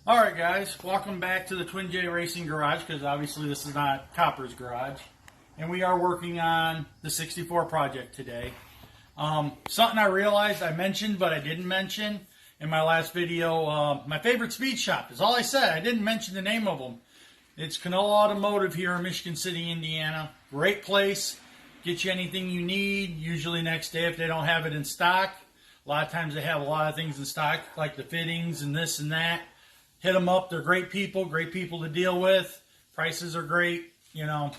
Alright guys, welcome back to the Twin J Racing Garage, because obviously this is not Copper's garage. And we are working on the 64 project today. Something I realized I mentioned but I didn't mention in my last video, my favorite speed shop is all I said. I didn't mention the name of them. It's Canola Automotive here in Michigan City, Indiana. Great place. Get you anything you need, usually next day if they don't have it in stock. A lot of times they have a lot of things in stock, like the fittings and this and that. Hit them up. They're great people to deal with. Prices are great. You know,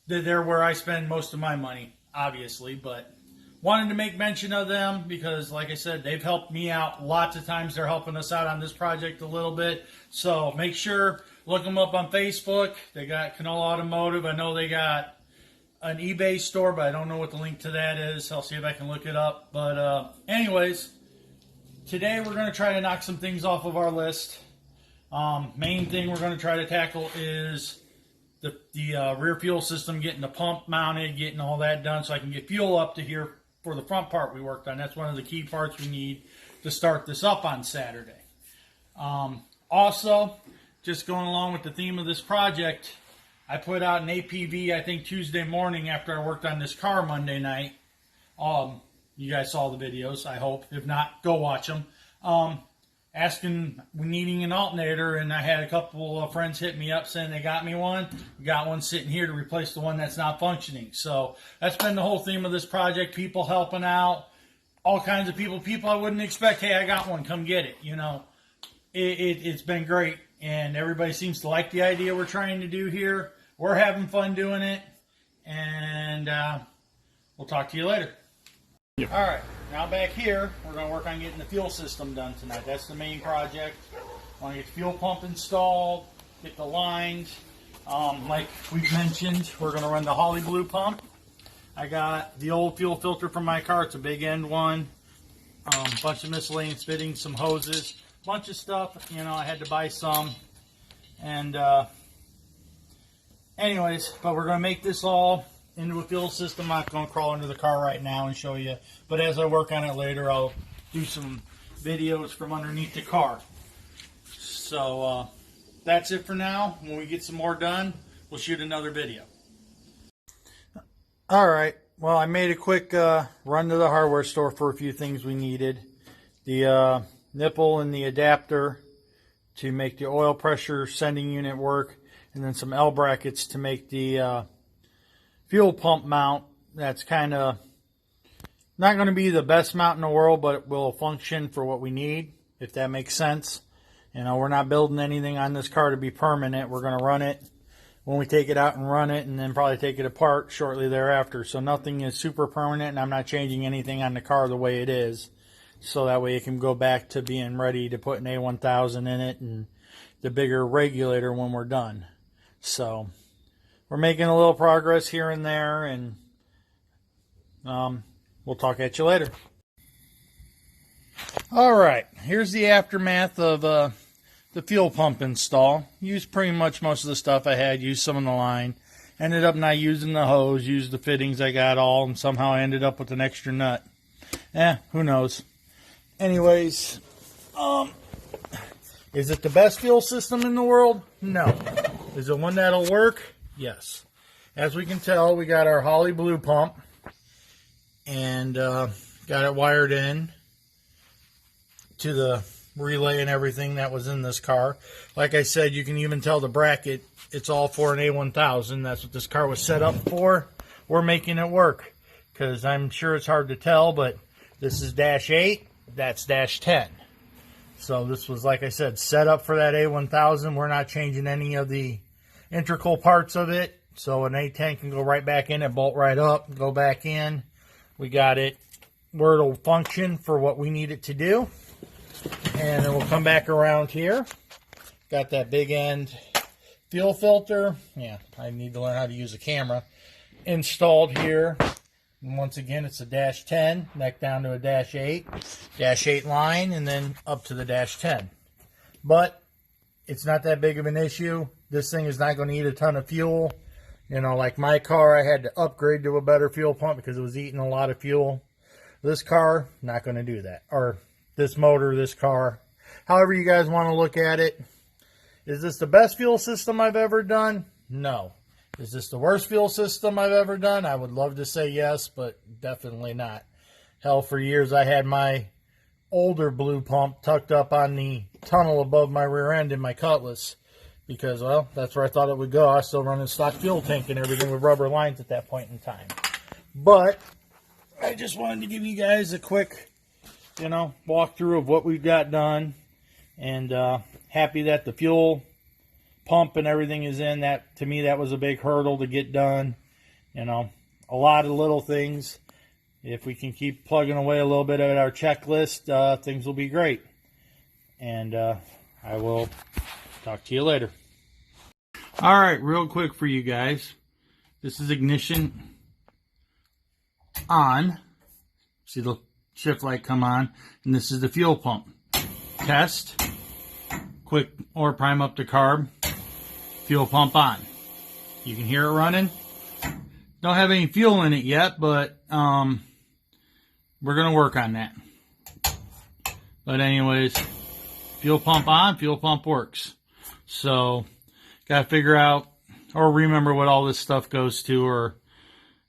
they're where I spend most of my money, obviously. But wanted to make mention of them because, like I said, they've helped me out lots of times. They're helping us out on this project a little bit. So make sure, look them up on Facebook. They got Canola Automotive. I know they got an eBay store, but I don't know what the link to that is. I'll see if I can look it up. But anyways, today we're going to try to knock some things off of our list. Main thing we're going to try to tackle is the rear fuel system, getting the pump mounted, getting all that done so I can get fuel up to here for the front part we worked on. That's one of the key parts we need to start this up on Saturday. Also, just going along with the theme of this project, I put out an APV, I think Tuesday morning after I worked on this car Monday night. You guys saw the videos, I hope. If not, go watch them. Needing an alternator, and I had a couple of friends hit me up saying they got me one. Got one sitting here to replace the one that's not functioning. So that's been the whole theme of this project. People helping out, all kinds of people I wouldn't expect. Hey, I got one, come get it. You know, it's been great, and everybody seems to like the idea we're trying to do here. We're having fun doing it, and we'll talk to you later. Yep. All right, now back here, we're going to work on getting the fuel system done tonight. That's the main project. I want to get the fuel pump installed, get the lines. Like we've mentioned, we're going to run the Holley Blue pump. I got the old fuel filter from my car. It's a big end one. Bunch of miscellaneous fittings, some hoses, bunch of stuff. You know, I had to buy some. And anyways, but we're going to make this all into a fuel system. I'm not going to crawl into the car right now and show you, but as I work on it later, I'll do some videos from underneath the car. So that's it for now. When we get some more done, we'll shoot another video. Alright, well, I made a quick run to the hardware store for a few things we needed. The nipple and the adapter to make the oil pressure sending unit work, and then some L brackets to make the fuel pump mount. That's kind of not going to be the best mount in the world, but it will function for what we need, if that makes sense. You know, we're not building anything on this car to be permanent. We're going to run it when we take it out and run it, and then probably take it apart shortly thereafter. So nothing is super permanent, and I'm not changing anything on the car the way it is. So that way it can go back to being ready to put an A1000 in it and the bigger regulator when we're done. So we're making a little progress here and there, and we'll talk at you later. Alright, here's the aftermath of the fuel pump install. Used pretty much most of the stuff I had, used some of the line. Ended up not using the hose, used the fittings I got all, and somehow I ended up with an extra nut. Who knows. Anyways, is it the best fuel system in the world? No. Is it one that'll work? Yes. As we can tell, we got our Holley Blue pump, and got it wired in to the relay and everything that was in this car. Like I said, you can even tell the bracket, it's all for an A1000. That's what this car was set up for. We're making it work, because I'm sure it's hard to tell, but this is dash 8, that's dash 10. So this was, like I said, set up for that A1000. We're not changing any of the integral parts of it. So an A10 can go right back in it, bolt right up, go back in. We got it where it'll function for what we need it to do. And then we'll come back around here. Got that big end fuel filter. Yeah, I need to learn how to use a camera. Installed here. And once again, it's a dash 10, neck down to a dash 8. Dash 8 line, and then up to the dash 10. But it's not that big of an issue. This thing is not going to eat a ton of fuel. You know, like my car, I had to upgrade to a better fuel pump because it was eating a lot of fuel. This car, not going to do that. Or this motor, this car, however you guys want to look at it. Is this the best fuel system I've ever done? No. Is this the worst fuel system I've ever done? I would love to say yes, but definitely not. Hell, for years I had my older blue pump tucked up on the tunnel above my rear end in my Cutlass because, well, that's where I thought it would go. I was still running stock fuel tank and everything with rubber lines at that point in time. But I just wanted to give you guys a quick, walkthrough of what we've got done, and happy that the fuel pump and everything is in. That, to me, that was a big hurdle to get done. A lot of little things. If we can keep plugging away a little bit at our checklist, things will be great. And I will talk to you later. All right, real quick for you guys. This is ignition on. See the shift light come on. And this is the fuel pump. Test. Quick or prime up the carb. Fuel pump on. You can hear it running. Don't have any fuel in it yet, but we're going to work on that. But anyways, fuel pump on, fuel pump works. So, got to figure out or remember what all this stuff goes to, or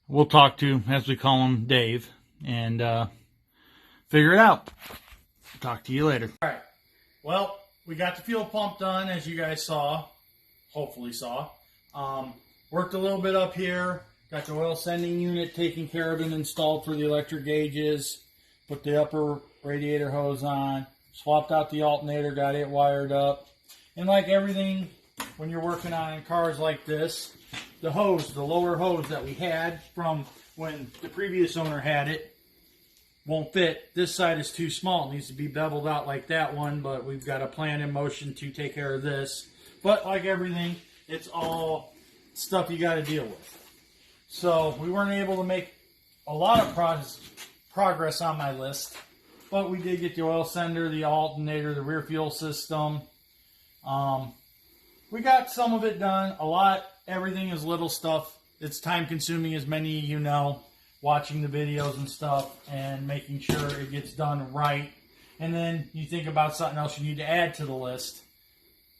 we'll talk to, as we call him, Dave, and figure it out. Talk to you later. All right. Well, we got the fuel pump done, as you guys saw. Hopefully saw. Worked a little bit up here. Got the oil sending unit taken care of and installed for the electric gauges. Put the upper radiator hose on. Swapped out the alternator, got it wired up. And like everything, when you're working on in cars like this, the hose, the lower hose that we had from when the previous owner had it, won't fit. This side is too small. It needs to be beveled out like that one, but we've got a plan in motion to take care of this. But like everything, it's all stuff you got to deal with. So we weren't able to make a lot of progress on my list, but we did get the oil sender, the alternator, the rear fuel system. We got some of it done. A lot, everything is little stuff. It's time consuming, as many of you know, watching the videos and stuff and making sure it gets done right. And then you think about something else you need to add to the list.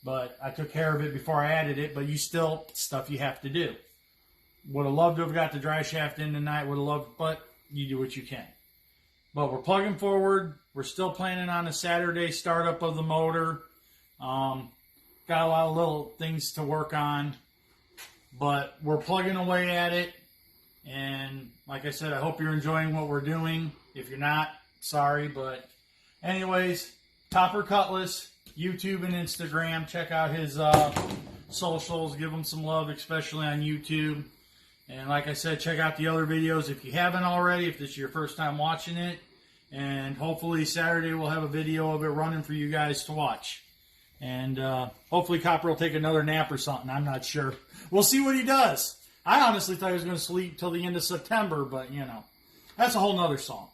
But I took care of it before I added it, but you still, stuff you have to do. Would have loved to have got the dry shaft in tonight, would have loved, but you do what you can. But we're plugging forward. We're still planning on a Saturday startup of the motor. Got a lot of little things to work on, but we're plugging away at it. And like I said, I hope you're enjoying what we're doing. If you're not, sorry, but anyways, Topper Cutlass, YouTube and Instagram. Check out his socials. Give him some love, especially on YouTube. And like I said, check out the other videos if you haven't already, if this is your first time watching it. And hopefully Saturday we'll have a video of it running for you guys to watch. And hopefully Copper will take another nap or something. I'm not sure. We'll see what he does. I honestly thought he was going to sleep till the end of September, but, that's a whole nother song.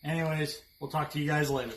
Anyways, we'll talk to you guys later.